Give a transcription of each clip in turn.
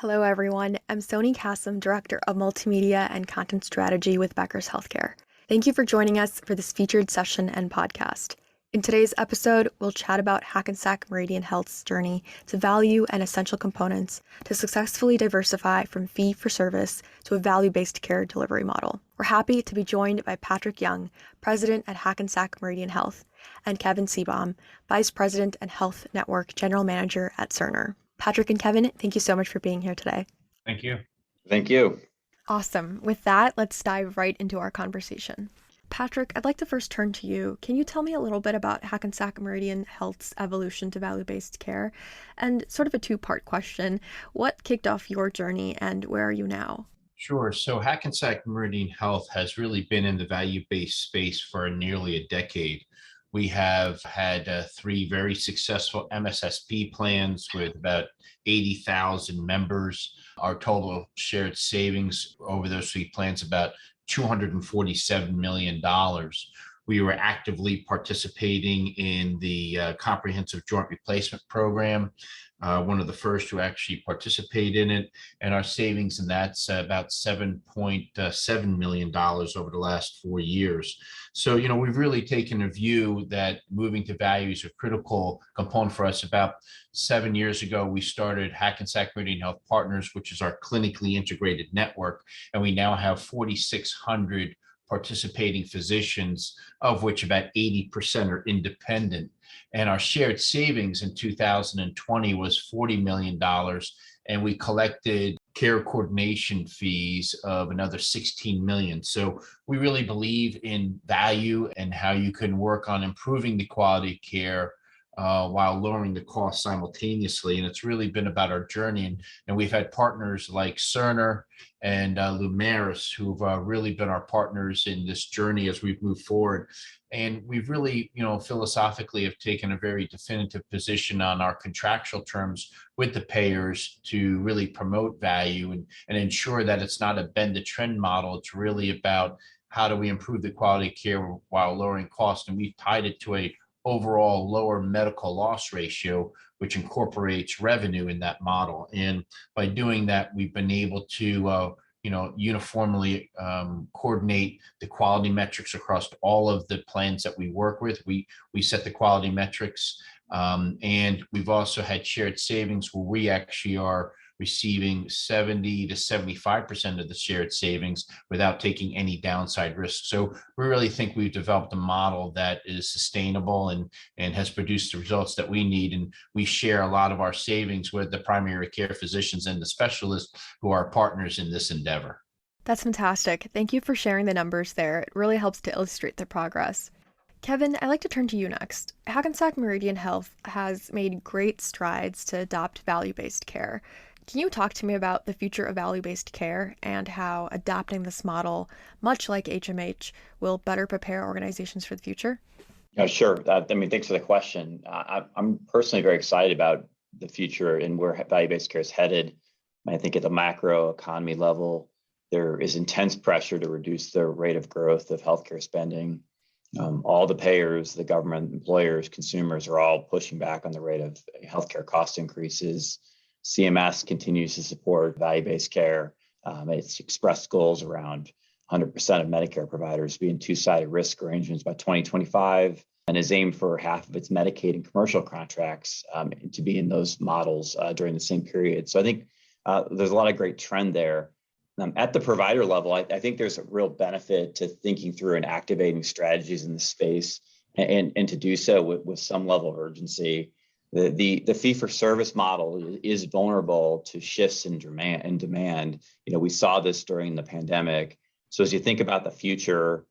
Hello, everyone. I'm Soni Kassim, Director of Multimedia and Content Strategy with Becker's Healthcare. Thank you for joining us for this featured session and podcast. In today's episode, we'll chat about Hackensack Meridian Health's journey to value and essential components to successfully diversify from fee-for-service to a value-based care delivery model. We're happy to be joined by Patrick Young, President at Hackensack Meridian Health, and Kevin Seebohm, Vice President and Health Network General Manager at Cerner. Patrick and Kevin, thank you so much for being here today. Thank you. Thank you. Awesome. With that, let's dive right into our conversation. Patrick, I'd like to first turn to you. Can you tell me a little bit about Hackensack Meridian Health's evolution to value-based care? And sort of a two-part question, what kicked off your journey and where are you now? Sure. So Hackensack Meridian Health has really been in the value-based space for nearly a decade. We have had three very successful MSSP plans with about 80,000 members. Our total shared savings over those three plans about $247 million. We were actively participating in the Comprehensive Joint Replacement Program, one of the first to actually participate in it. And our savings in that's about $7.7 million over the last 4 years. So, we've really taken a view that moving to value is a critical component for us. About 7 years ago, we started Hackensack Meridian Health Partners, which is our clinically integrated network. And we now have 4,600 participating physicians, of which about 80% are independent. And our shared savings in 2020 was $40 million. And we collected care coordination fees of another 16 million. So we really believe in value and how you can work on improving the quality of care while lowering the cost simultaneously. And it's really been about our journey. And we've had partners like Cerner and Lumeris who've really been our partners in this journey as we've moved forward. And we've really, philosophically have taken a very definitive position on our contractual terms with the payers to really promote value and ensure that it's not a bend the trend model. It's really about how do we improve the quality of care while lowering cost. And we've tied it to a overall lower medical loss ratio, which incorporates revenue in that model. And by doing that, we've been able to uniformly coordinate the quality metrics across all of the plans that we work with. We set the quality metrics, and we've also had shared savings where we actually are receiving 70 to 75% of the shared savings without taking any downside risk. So we really think we've developed a model that is sustainable and has produced the results that we need. And we share a lot of our savings with the primary care physicians and the specialists who are partners in this endeavor. That's fantastic. Thank you for sharing the numbers there. It really helps to illustrate the progress. Kevin, I'd like to turn to you next. Hackensack Meridian Health has made great strides to adopt value-based care. Can you talk to me about the future of value-based care and how adopting this model, much like HMH, will better prepare organizations for the future? Sure. Thanks for the question. I'm personally very excited about the future and where value-based care is headed. I think at the macro economy level, there is intense pressure to reduce the rate of growth of healthcare spending. All the payers, the government, employers, consumers are all pushing back on the rate of healthcare cost increases. CMS continues to support value-based care. It's expressed goals around 100% of Medicare providers being two-sided risk arrangements by 2025 and is aimed for half of its Medicaid and commercial contracts to be in those models during the same period. So I think there's a lot of great trend there. At the provider level, I think there's a real benefit to thinking through and activating strategies in the space and to do so with some level of urgency. The fee-for-service model is vulnerable to shifts in demand. We saw this during the pandemic. So as you think about the future,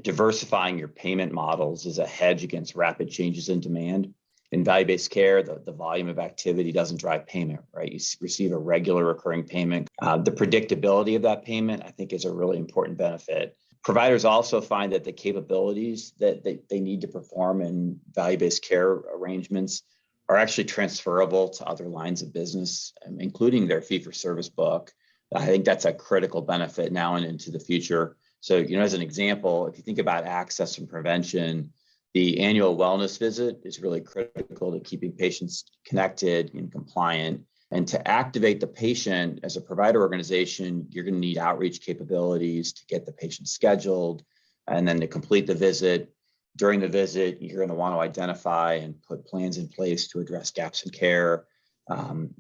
diversifying your payment models is a hedge against rapid changes in demand. In value-based care, the volume of activity doesn't drive payment, right? You receive a regular recurring payment. The predictability of that payment, I think, is a really important benefit. Providers also find that the capabilities that they need to perform in value-based care arrangements are actually transferable to other lines of business, including their fee-for-service book. I think that's a critical benefit now and into the future. So, as an example, if you think about access and prevention, the annual wellness visit is really critical to keeping patients connected and compliant. And to activate the patient as a provider organization, you're going to need outreach capabilities to get the patient scheduled and then to complete the visit. During the visit, you're going to want to identify and put plans in place to address gaps in care.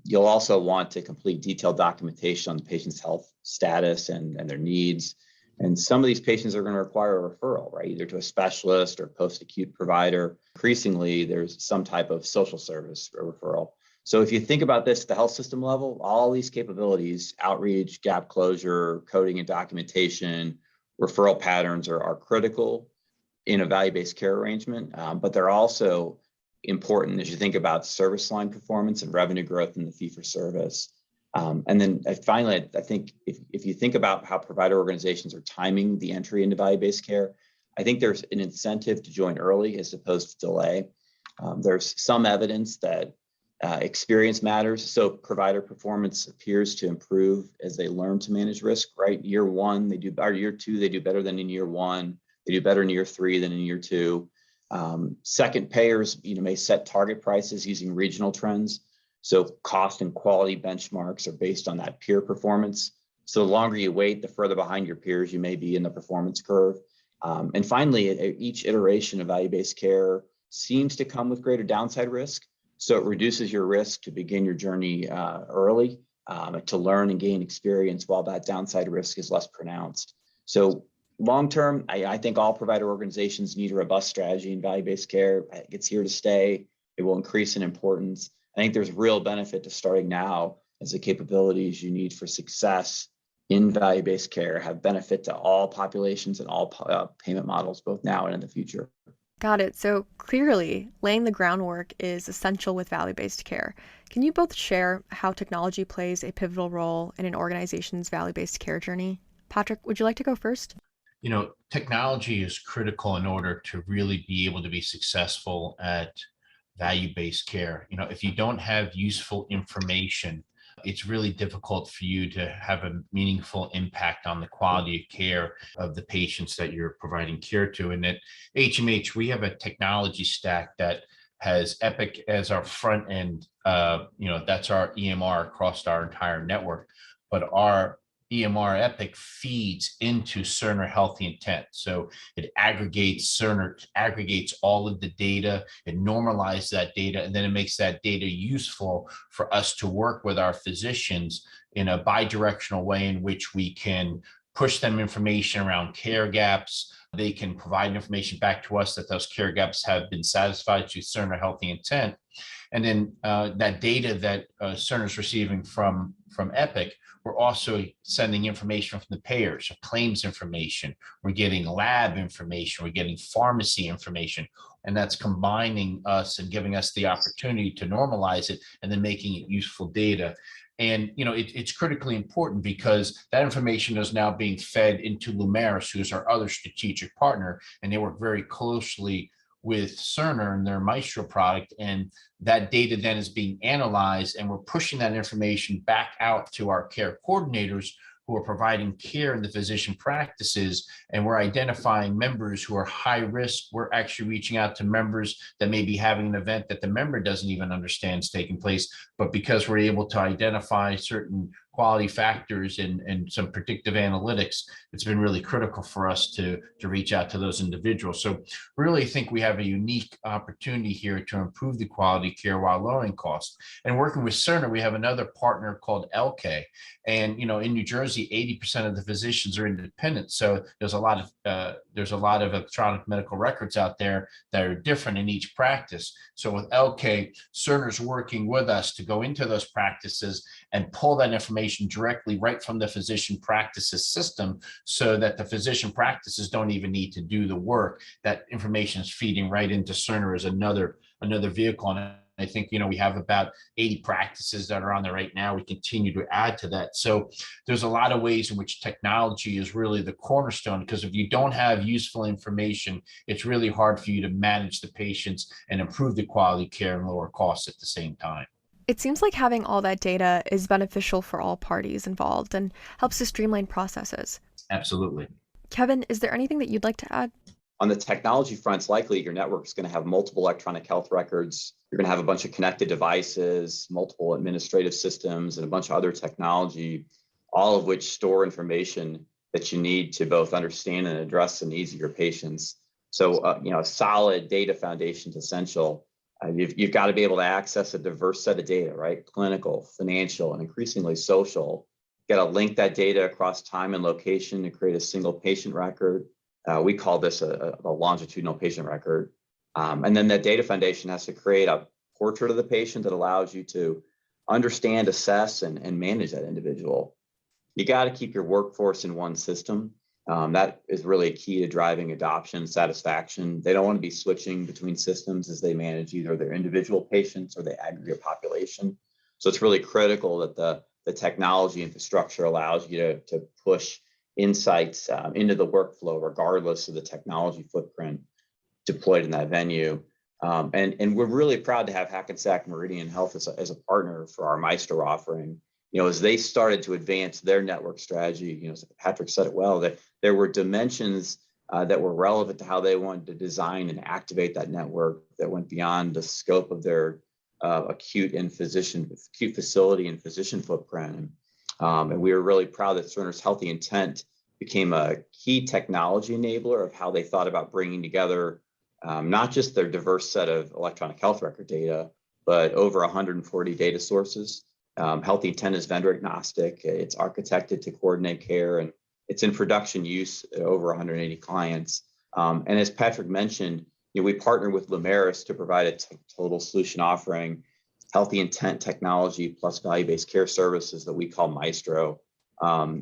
You'll also want to complete detailed documentation on the patient's health status and their needs. And some of these patients are going to require a referral, right? Either to a specialist or post-acute provider. Increasingly, there's some type of social service or referral. So if you think about this at the health system level, all these capabilities, outreach, gap closure, coding and documentation, referral patterns are critical in a value-based care arrangement, but they're also important as you think about service line performance and revenue growth in the fee-for-service. And then finally, I think if you think about how provider organizations are timing the entry into value-based care, I think there's an incentive to join early as opposed to delay. There's some evidence that experience matters. So provider performance appears to improve as they learn to manage risk, right? Year one, or year two, they do better than in year one. They do better in year three than in year two. Second, payers may set target prices using regional trends. So cost and quality benchmarks are based on that peer performance. So the longer you wait, the further behind your peers you may be in the performance curve. And finally, each iteration of value-based care seems to come with greater downside risk. So it reduces your risk to begin your journey early, to learn and gain experience while that downside risk is less pronounced. So long-term, I think all provider organizations need a robust strategy in value-based care. It's here to stay. It will increase in importance. I think there's real benefit to starting now, as the capabilities you need for success in value-based care have benefit to all populations and all payment models, both now and in the future. Got it. So clearly, laying the groundwork is essential with value-based care. Can you both share how technology plays a pivotal role in an organization's value-based care journey? Patrick, would you like to go first? Technology is critical in order to really be able to be successful at value-based care. If you don't have useful information, it's really difficult for you to have a meaningful impact on the quality of care of the patients that you're providing care to. And at HMH, we have a technology stack that has Epic as our front end. That's our EMR across our entire network. But our EMR Epic feeds into Cerner Healthy Intent. So it Cerner aggregates all of the data, it normalizes that data, and then it makes that data useful for us to work with our physicians in a bi-directional way in which we can push them information around care gaps. They can provide information back to us that those care gaps have been satisfied through Cerner Healthy Intent. And then that data that Cerner is receiving from Epic, we're also sending information from the payers, so claims information. We're getting lab information. We're getting pharmacy information. And that's combining us and giving us the opportunity to normalize it and then making it useful data. And it's critically important because that information is now being fed into Lumeris, who's our other strategic partner, and they work very closely with Cerner and their Maestro product. And that data then is being analyzed, and we're pushing that information back out to our care coordinators who are providing care in the physician practices, and we're identifying members who are high risk. We're actually reaching out to members that may be having an event that the member doesn't even understand is taking place, but because we're able to identify certain quality factors and some predictive analytics, it's been really critical for us to reach out to those individuals. So really think we have a unique opportunity here to improve the quality care while lowering costs. And working with Cerner, we have another partner called Elkay. And in New Jersey, 80% of the physicians are independent. So there's a lot of electronic medical records out there that are different in each practice. So with Elkay, Cerner's working with us to go into those practices and pull that information directly right from the physician practices system, so that the physician practices don't even need to do the work. That information is feeding right into Cerner as another vehicle. And I think, we have about 80 practices that are on there right now. We continue to add to that. So there's a lot of ways in which technology is really the cornerstone, because if you don't have useful information, it's really hard for you to manage the patients and improve the quality care and lower costs at the same time. It seems like having all that data is beneficial for all parties involved and helps to streamline processes. Absolutely. Kevin, is there anything that you'd like to add? On the technology front, it's likely your network is going to have multiple electronic health records. You're going to have a bunch of connected devices, multiple administrative systems, and a bunch of other technology, all of which store information that you need to both understand and address the needs of your patients. So, a solid data foundation is essential. You've got to be able to access a diverse set of data, right? Clinical, financial, and increasingly social. You've got to link that data across time and location to create a single patient record. We call this a longitudinal patient record. And then that data foundation has to create a portrait of the patient that allows you to understand, assess, and manage that individual. You got to keep your workforce in one system. That is really a key to driving adoption, satisfaction. They don't want to be switching between systems as they manage either their individual patients or the aggregate population. So it's really critical that the technology infrastructure allows you to push insights into the workflow, regardless of the technology footprint deployed in that venue. And we're really proud to have Hackensack Meridian Health as a partner for our Maestro offering. As they started to advance their network strategy, as Patrick said it well, that there were dimensions that were relevant to how they wanted to design and activate that network that went beyond the scope of their acute facility and physician footprint. And we were really proud that Cerner's Healthy Intent became a key technology enabler of how they thought about bringing together not just their diverse set of electronic health record data, but over 140 data sources. Healthy Intent is vendor agnostic. It's architected to coordinate care, and it's in production use at over 180 clients. And as Patrick mentioned, we partner with Lumeris to provide a total solution offering, Healthy Intent technology plus value-based care services that we call Maestro.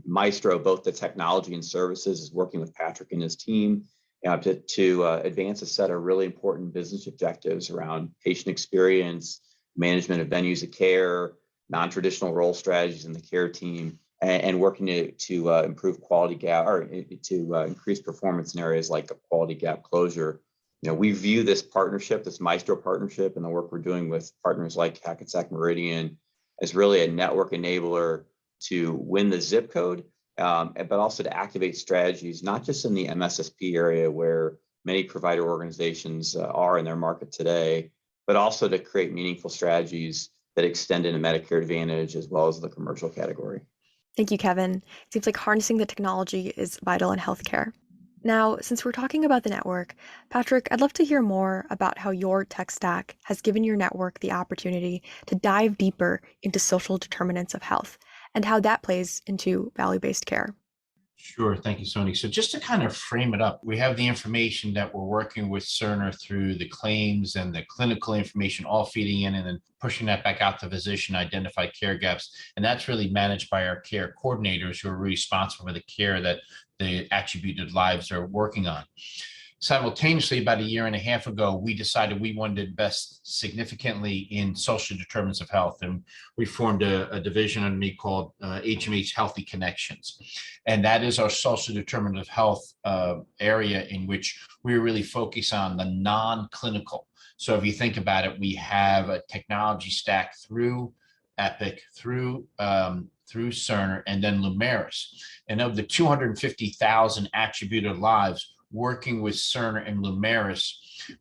Maestro, both the technology and services, is working with Patrick and his team to advance a set of really important business objectives around patient experience, management of venues of care, non-traditional role strategies in the care team, and working to improve quality gap or to increase performance in areas like quality gap closure. We view this partnership, this Maestro partnership, and the work we're doing with partners like Hackensack Meridian as really a network enabler to win the zip code, but also to activate strategies, not just in the MSSP area where many provider organizations are in their market today, but also to create meaningful strategies that extend into Medicare Advantage as well as the commercial category. Thank you, Kevin. It seems like harnessing the technology is vital in healthcare. Now, since we're talking about the network, Patrick, I'd love to hear more about how your tech stack has given your network the opportunity to dive deeper into social determinants of health and how that plays into value-based care. Sure. Thank you, Sony. So just to kind of frame it up, we have the information that we're working with Cerner through the claims and the clinical information all feeding in and then pushing that back out to physician, identify care gaps. And that's really managed by our care coordinators who are responsible for the care that the attributed lives are working on. Simultaneously, about a year and a half ago, we decided we wanted to invest significantly in social determinants of health. And we formed a division under me called HMH Healthy Connections. And that is our social determinant of health area in which we really focus on the non-clinical. So if you think about it, we have a technology stack through Epic, through Cerner, and then Lumeris. And of the 250,000 attributed lives, working with Cerner and Lumeris,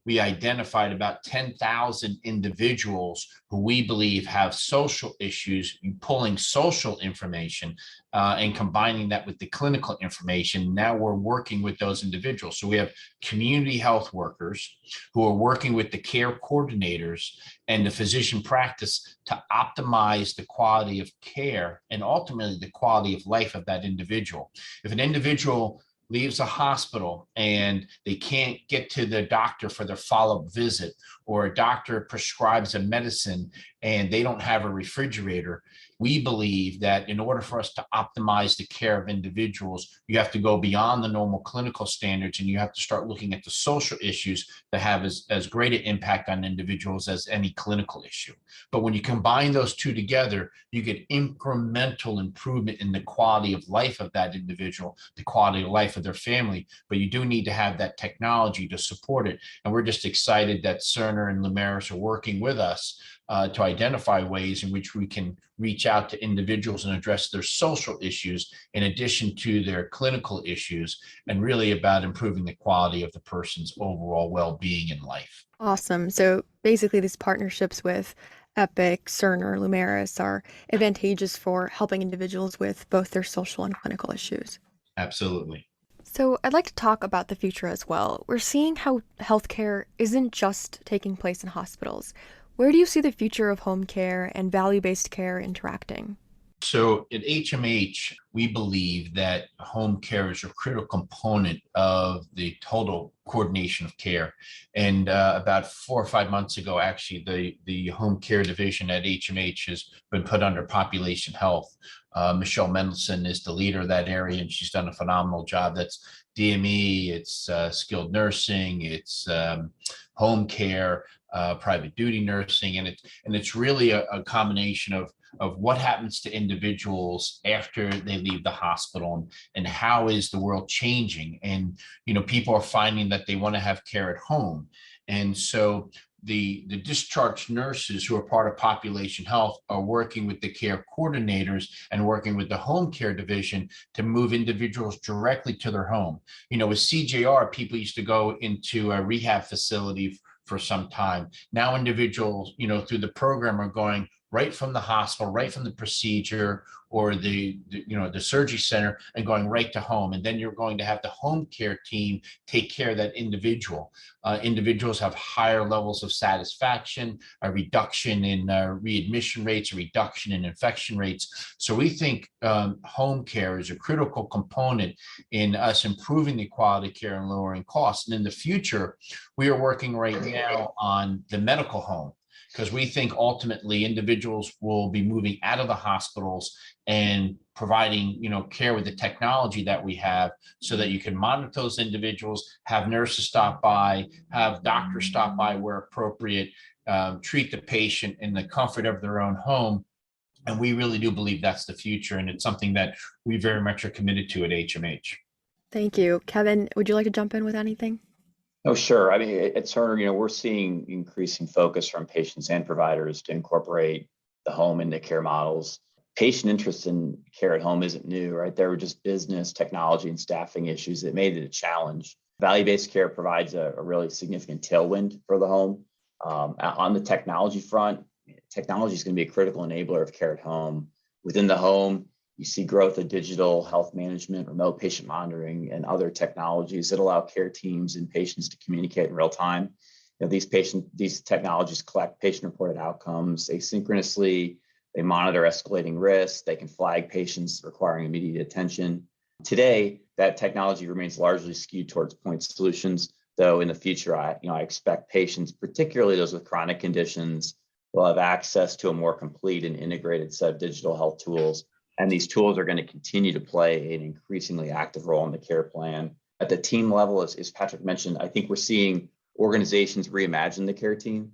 we identified about 10,000 individuals who we believe have social issues, pulling social information and combining that with the clinical information. Now we're working with those individuals. So we have community health workers who are working with the care coordinators and the physician practice to optimize the quality of care and ultimately the quality of life of that individual. If an individual leaves a hospital and they can't get to the doctor for their follow-up visit, or a doctor prescribes a medicine and they don't have a refrigerator, we believe that in order for us to optimize the care of individuals, you have to go beyond the normal clinical standards and you have to start looking at the social issues that have as great an impact on individuals as any clinical issue. But when you combine those two together, you get incremental improvement in the quality of life of that individual, the quality of life of their family, but you do need to have that technology to support it. And we're just excited that Cerner and Lumeris are working with us to identify ways in which we can reach out to individuals and address their social issues in addition to their clinical issues, and really about improving the quality of the person's overall well-being in life. Awesome. So basically, these partnerships with Epic, Cerner, Lumeris are advantageous for helping individuals with both their social and clinical issues. Absolutely. So I'd like to talk about the future as well. We're seeing how healthcare isn't just taking place in hospitals. Where do you see the future of home care and value-based care interacting? So at HMH, we believe that home care is a critical component of the total coordination of care. And about 4 or 5 months ago, actually, the home care division at HMH has been put under population health. Michelle Mendelson is the leader of that area, and she's done a phenomenal job. That's DME, it's skilled nursing, it's home care, private duty nursing, and it's really a combination of what happens to individuals after they leave the hospital, and how is the world changing. And people are finding that they want to have care at home, and so the discharged nurses who are part of population health are working with the care coordinators and working with the home care division to move individuals directly to their home. With CJR, people used to go into a rehab facility for some time. Now individuals, through the program, are going right from the hospital, right from the procedure or the surgery center, and going right to home. And then you're going to have the home care team take care of that individual. Individuals have higher levels of satisfaction, a reduction in readmission rates, a reduction in infection rates. So we think home care is a critical component in us improving the quality of care and lowering costs. And in the future, we are working right now on the medical home, because we think ultimately individuals will be moving out of the hospitals and providing, care with the technology that we have, so that you can monitor those individuals, have nurses stop by, have doctors stop by where appropriate, treat the patient in the comfort of their own home. And we really do believe that's the future. And it's something that we very much are committed to at HMH. Thank you. Kevin, would you like to jump in with anything? Oh, sure. I mean, at Cerner, we're seeing increasing focus from patients and providers to incorporate the home into care models. Patient interest in care at home isn't new, right? There were just business, technology, and staffing issues that made it a challenge. Value-based care provides a really significant tailwind for the home. On the technology front, technology is going to be a critical enabler of care at home. Within the home, you see growth of digital health management, remote patient monitoring, and other technologies that allow care teams and patients to communicate in real time. These technologies collect patient-reported outcomes asynchronously. They monitor escalating risks. They can flag patients requiring immediate attention. Today, that technology remains largely skewed towards point solutions, though in the future, I expect patients, particularly those with chronic conditions, will have access to a more complete and integrated set of digital health tools. And these tools are going to continue to play an increasingly active role in the care plan. At the team level, as Patrick mentioned, I think we're seeing organizations reimagine the care team.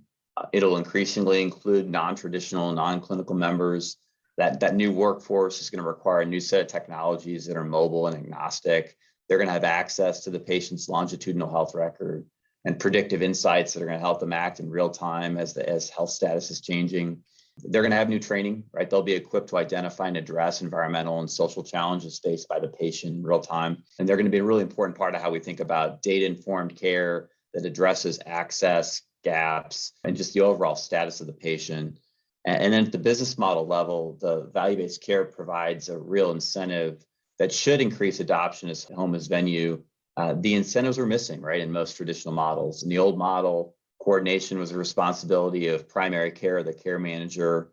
It'll increasingly include non-traditional, non-clinical members. That new workforce is going to require a new set of technologies that are mobile and agnostic. They're going to have access to the patient's longitudinal health record and predictive insights that are going to help them act in real time as health status is changing. They're going to have new training, right? They'll be equipped to identify and address environmental and social challenges faced by the patient in real time. And they're going to be a really important part of how we think about data-informed care that addresses access gaps and just the overall status of the patient. And then at the business model level, the value-based care provides a real incentive that should increase adoption as home as venue. The incentives were missing, right, in most traditional models. In the old model, coordination was the responsibility of primary care, the care manager.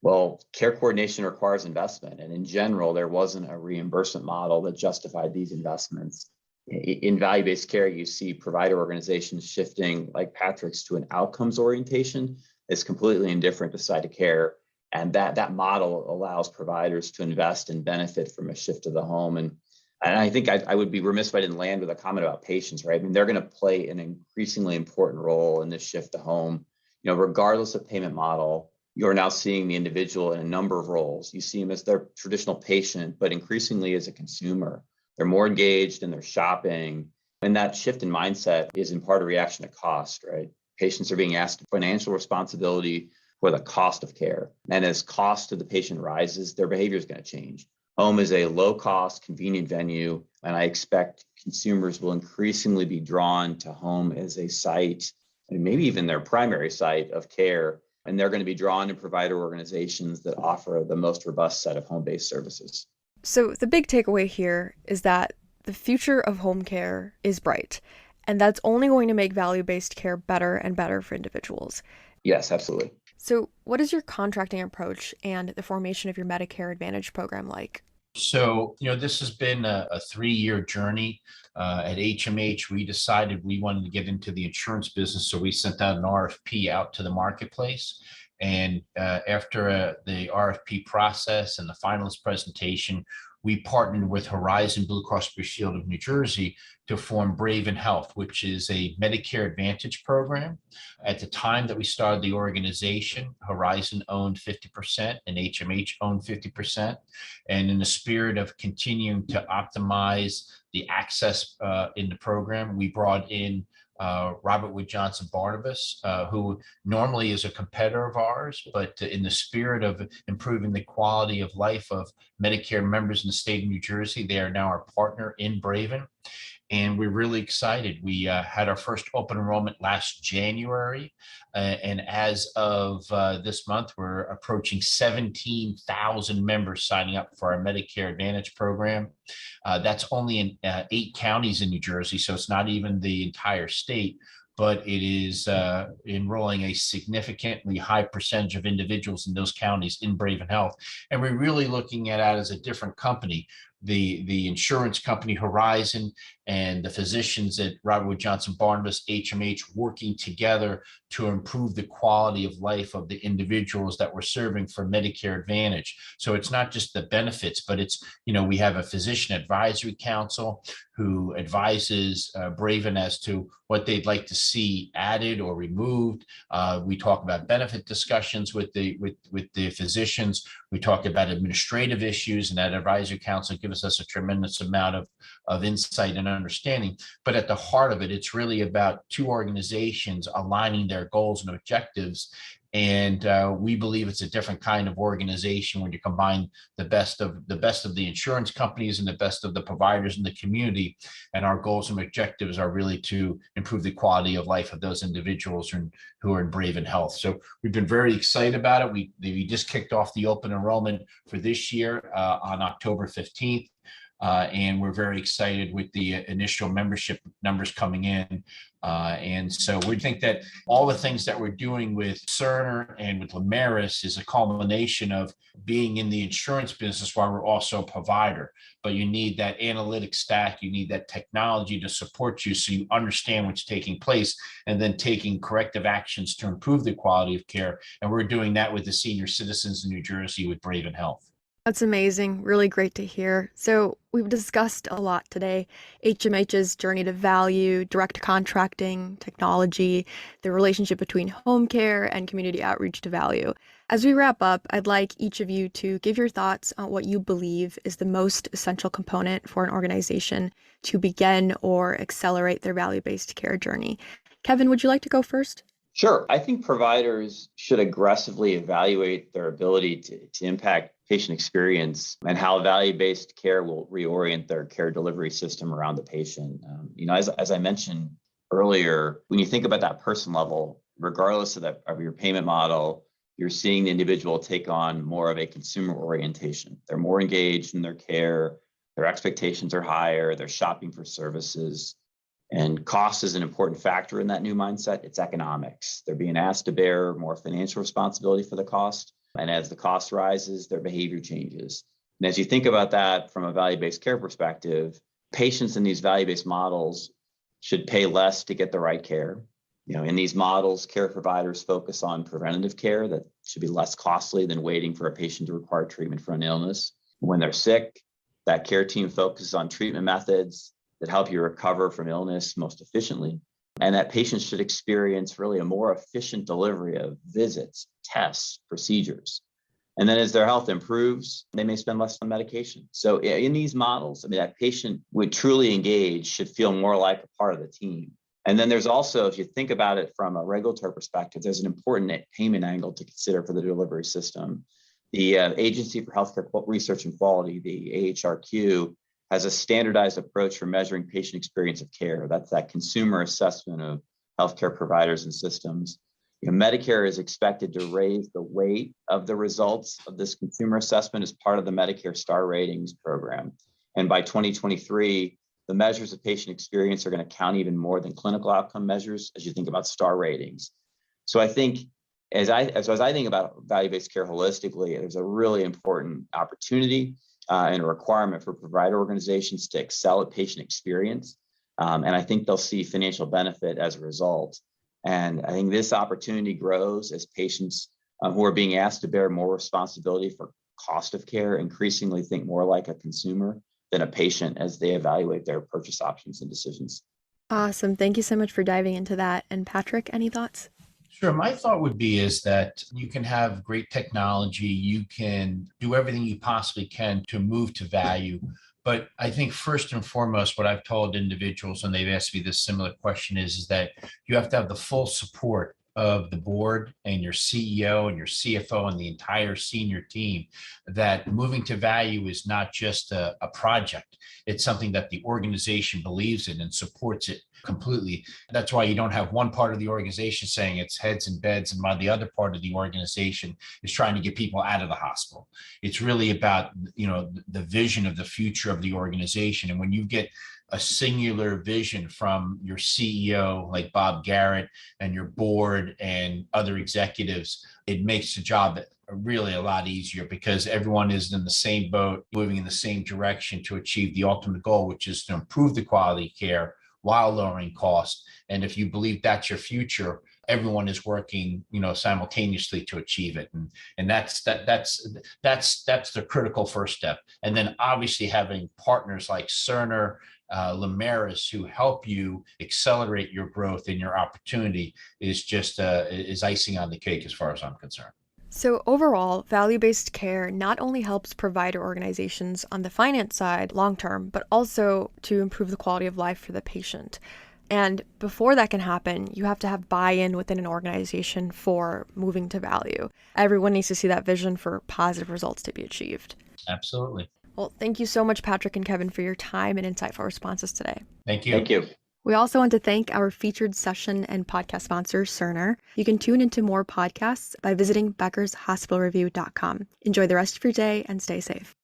Well, care coordination requires investment. And in general, there wasn't a reimbursement model that justified these investments. In value-based care, you see provider organizations shifting, like Patrick's, to an outcomes orientation that's completely indifferent to site of care. And that model allows providers to invest and benefit from a shift to the home. And I think I would be remiss if I didn't land with a comment about patients, right? I mean, they're going to play an increasingly important role in this shift to home. Regardless of payment model, you're now seeing the individual in a number of roles. You see them as their traditional patient, but increasingly as a consumer. They're more engaged in their shopping. And that shift in mindset is in part a reaction to cost, right? Patients are being asked financial responsibility for the cost of care. And as cost to the patient rises, their behavior is going to change. Home is a low cost, convenient venue, and I expect consumers will increasingly be drawn to home as a site, and maybe even their primary site of care. And they're going to be drawn to provider organizations that offer the most robust set of home-based services. So the big takeaway here is that the future of home care is bright, and that's only going to make value-based care better and better for individuals. Yes, absolutely. So what is your contracting approach and the formation of your Medicare Advantage program like? So, this has been a 3-year journey. At HMH, we decided we wanted to get into the insurance business, so we sent out an RFP out to the marketplace. And after the RFP process and the finalist presentation, we partnered with Horizon Blue Cross Blue Shield of New Jersey to form Braven Health, which is a Medicare Advantage program. At the time that we started the organization, Horizon owned 50% and HMH owned 50%. And in the spirit of continuing to optimize the access in the program, we brought in Robert Wood Johnson Barnabas, who normally is a competitor of ours, but in the spirit of improving the quality of life of Medicare members in the state of New Jersey, they are now our partner in Braven. And we're really excited. We had our first open enrollment last January. And as of this month, we're approaching 17,000 members signing up for our Medicare Advantage program. That's only in 8 counties in New Jersey, so it's not even the entire state, but it is enrolling a significantly high percentage of individuals in those counties in Braven Health. And we're really looking at it as a different company. The insurance company Horizon and the physicians at Robert Wood Johnson Barnabas, HMH, working together to improve the quality of life of the individuals that we're serving for Medicare Advantage. So it's not just the benefits, but it's, we have a physician advisory council who advises Braven as to what they'd like to see added or removed. We talk about benefit discussions with the physicians. We talk about administrative issues, and that advisory council gives us a tremendous amount of insight and understanding. But at the heart of it, it's really about 2 organizations aligning their goals and objectives. And we believe it's a different kind of organization when you combine the best of the insurance companies and the best of the providers in the community. And our goals and objectives are really to improve the quality of life of those individuals who are in Braven Health. So we've been very excited about it. We just kicked off the open enrollment for this year on October 15th. And we're very excited with the initial membership numbers coming in. And so we think that all the things that we're doing with Cerner and with Lumeris is a culmination of being in the insurance business while we're also a provider. But you need that analytic stack, you need that technology to support you so you understand what's taking place and then taking corrective actions to improve the quality of care. And we're doing that with the senior citizens in New Jersey with Braven Health. That's amazing. Really great to hear. So we've discussed a lot today, HMH's journey to value, direct contracting, technology, the relationship between home care and community outreach to value. As we wrap up, I'd like each of you to give your thoughts on what you believe is the most essential component for an organization to begin or accelerate their value-based care journey. Kevin, would you like to go first? Sure. I think providers should aggressively evaluate their ability to impact patient experience and how value-based care will reorient their care delivery system around the patient. As I mentioned earlier, when you think about that person level, regardless of your payment model, you're seeing the individual take on more of a consumer orientation. They're more engaged in their care. Their expectations are higher. They're shopping for services. And cost is an important factor in that new mindset. It's economics. They're being asked to bear more financial responsibility for the cost. And as the cost rises, their behavior changes. And as you think about that from a value-based care perspective, patients in these value-based models should pay less to get the right care. In these models, care providers focus on preventative care that should be less costly than waiting for a patient to require treatment for an illness. When they're sick, that care team focuses on treatment methods that help you recover from illness most efficiently. And that patients should experience really a more efficient delivery of visits, tests, procedures. And then as their health improves, they may spend less on medication. So in these models, that patient would truly engage, should feel more like a part of the team. And then there's also, if you think about it from a regulatory perspective, there's an important payment angle to consider for the delivery system. The Agency for Healthcare Research and Quality, the AHRQ, has a standardized approach for measuring patient experience of care. That's that consumer assessment of healthcare providers and systems. Medicare is expected to raise the weight of the results of this consumer assessment as part of the Medicare Star Ratings program. And by 2023, the measures of patient experience are going to count even more than clinical outcome measures as you think about star ratings. So I think as I think about value-based care holistically, there's a really important opportunity and a requirement for provider organizations to excel at patient experience. And I think they'll see financial benefit as a result. And I think this opportunity grows as patients who are being asked to bear more responsibility for cost of care increasingly think more like a consumer than a patient as they evaluate their purchase options and decisions. Awesome. Thank you so much for diving into that. And Patrick, any thoughts? Sure. My thought would be is that you can have great technology. You can do everything you possibly can to move to value. But I think first and foremost, what I've told individuals, and they've asked me this similar question, is that you have to have the full support of the board and your CEO and your CFO and the entire senior team, that moving to value is not just a project. It's something that the organization believes in and supports it completely. That's why you don't have one part of the organization saying it's heads and beds, and while the other part of the organization is trying to get people out of the hospital. It's really about, the vision of the future of the organization. And when you get a singular vision from your CEO, like Bob Garrett, and your board and other executives, it makes the job really a lot easier because everyone is in the same boat, moving in the same direction to achieve the ultimate goal, which is to improve the quality of care while lowering costs. And if you believe that's your future, everyone is working, simultaneously to achieve it. And that's the critical first step. And then obviously having partners like Cerner, Lumeris, who help you accelerate your growth and your opportunity is just is icing on the cake as far as I'm concerned. So overall, value-based care not only helps provider organizations on the finance side long-term, but also to improve the quality of life for the patient. And before that can happen, you have to have buy-in within an organization for moving to value. Everyone needs to see that vision for positive results to be achieved. Absolutely. Well, thank you so much, Patrick and Kevin, for your time and insightful responses today. Thank you. Thank you. We also want to thank our featured session and podcast sponsor, Cerner. You can tune into more podcasts by visiting beckershospitalreview.com. Enjoy the rest of your day and stay safe.